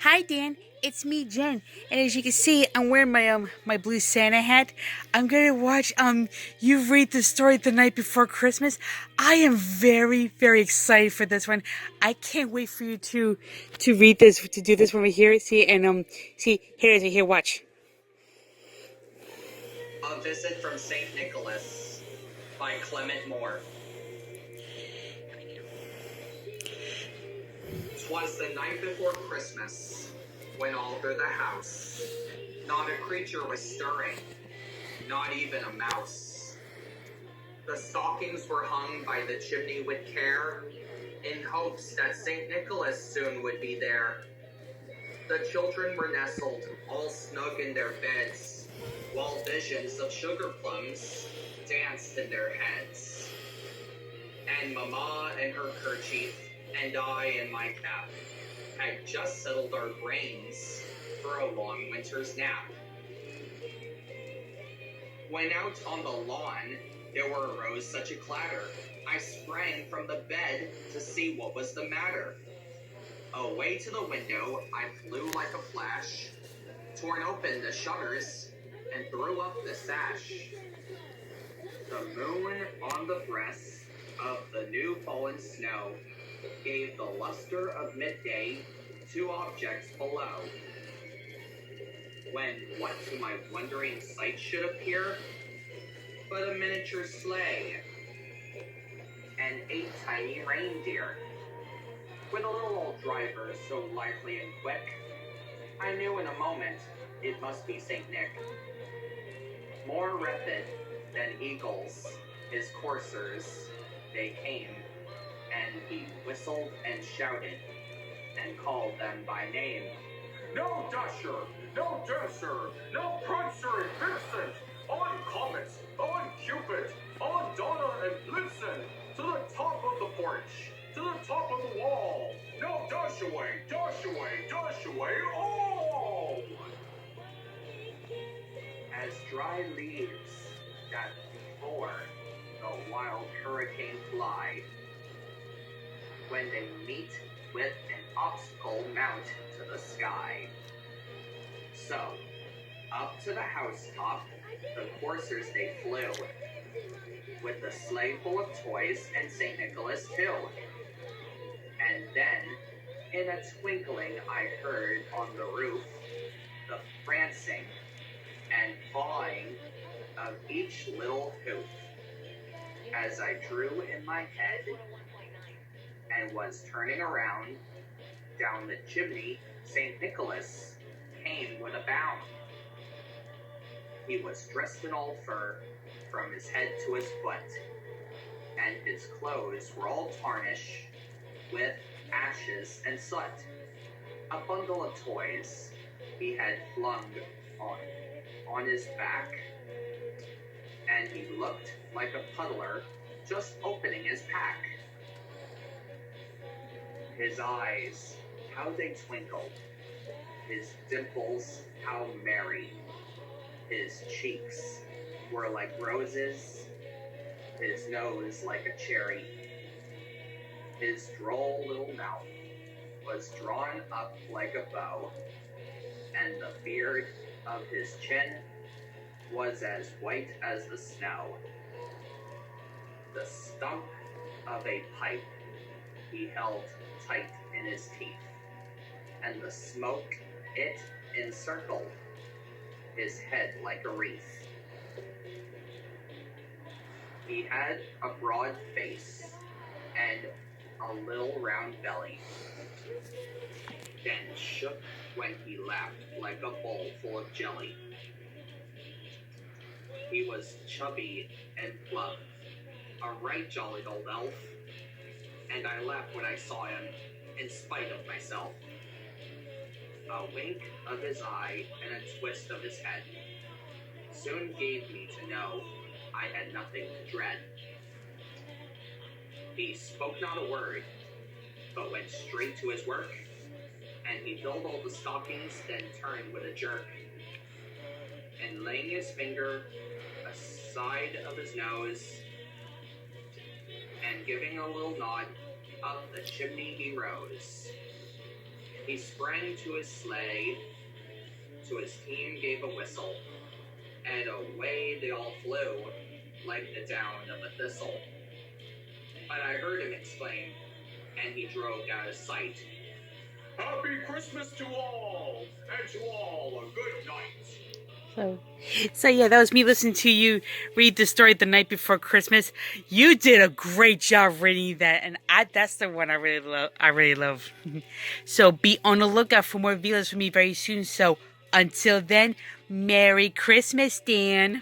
Hi Dan, it's me Jen, and as you can see, I'm wearing my blue Santa hat. I'm gonna watch you read the story the night before Christmas. I am very excited for this one. I can't wait for you to read this to do this when we hear it. See and see here it is. Here, watch. A Visit from St. Nicholas by Clement Moore. 'Twas the night before Christmas, when all through the house not a creature was stirring, not even a mouse. The stockings were hung by the chimney with care, in hopes that St. Nicholas soon would be there. The children were nestled all snug in their beds, while visions of sugar plums danced in their heads. And Mamma in her kerchief, and I in my cap, had just settled our brains for a long winter's nap. When out on the lawn there arose such a clatter, I sprang from the bed to see what was the matter. Away to the window I flew like a flash, torn open the shutters, and threw up the sash. The moon on the breast of the new fallen snow gave the luster of midday to objects below. When what to my wondering sight should appear but a miniature sleigh and 8 tiny reindeer, with a little old driver so lively and quick, I knew in a moment it must be St. Nick. More rapid than eagles, his coursers, they came, and he whistled and shouted, and called them by name. No Dasher, no Dancer, no Prancer and Vixen, on Comet, on Cupid, on Donna and Blitzen, to the top of the porch, to the top of the wall. No dash away, all! As dry leaves that before the wild hurricane fly, when they meet with an obstacle mount to the sky. So, up to the housetop, the coursers they flew, with the sleigh full of toys and St. Nicholas too. And then, in a twinkling, I heard on the roof the prancing and pawing of each little hoof. As I drew in my head and was turning around, down the chimney St. Nicholas came with a bound. He was dressed in all fur from his head to his foot, and his clothes were all tarnished with ashes and soot. A bundle of toys he had flung on his back, and he looked like a puddler just opening his pack. His eyes, how they twinkled, his dimples, how merry, his cheeks were like roses, his nose like a cherry, his droll little mouth was drawn up like a bow, and the beard of his chin was as white as the snow. The stump of a pipe he held tight in his teeth, and the smoke it encircled his head like a wreath. He had a broad face and a little round belly, then shook when he laughed like a bowl full of jelly. He was chubby and plump, a right jolly old elf, and I laughed when I saw him, in spite of myself. A wink of his eye and a twist of his head soon gave me to know I had nothing to dread. He spoke not a word, but went straight to his work, and he filled all the stockings, then turned with a jerk, and laying his finger aside of his nose, and giving a little nod, up the chimney he rose. He sprang to his sleigh, so his team gave a whistle, and away they all flew, like the down of a thistle. But I heard him exclaim, and he drove out of sight. Happy Christmas to all, and to all a good night. So yeah, that was me listening to you read the story the night before Christmas. You did a great job reading that, and that's the one I really love. So be on the lookout for more videos from me very soon. So until then, Merry Christmas, Dan.